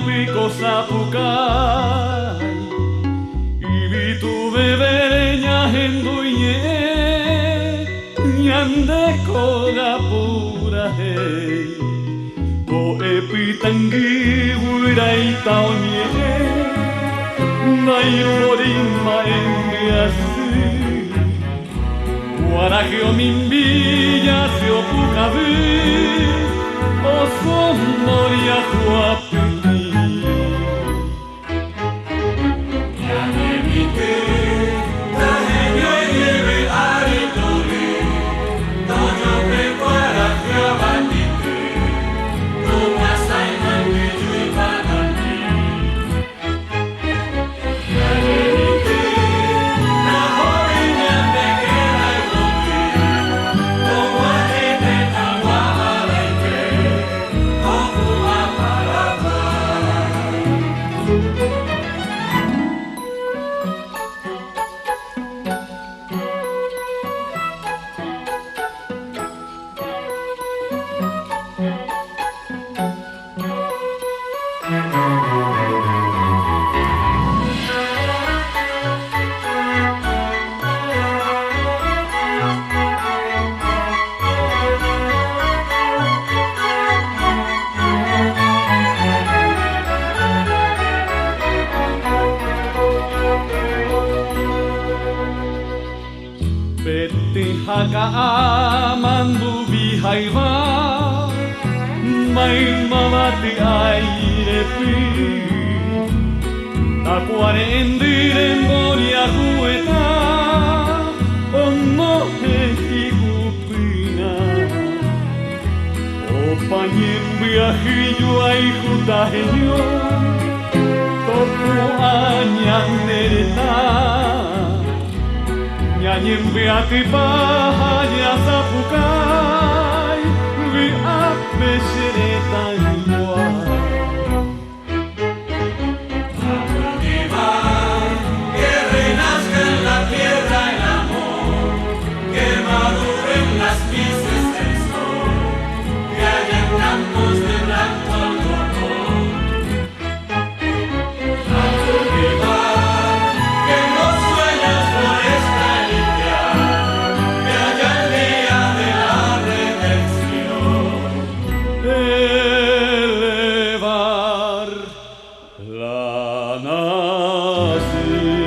pico zapucay y vi tu bebeña en duñe ñande coga pura hey ko epitangi wirai taonie nai porimma enviasi guaragio mimbilla se opucavi o son moria juapiti Beti haka amandu bihaiva mai mamati aire pi takuare endire moria rueta onno hikupina o pañen viajillo ai jutaheño toku añanereta Ñañembe atipaja zapucay vi apeshereta igual a cultivar que renazca en la tierra el amor que maduren las mises del sol que haya campos de blanco algodón a cultivar que los sueños florezcan elevar la nación.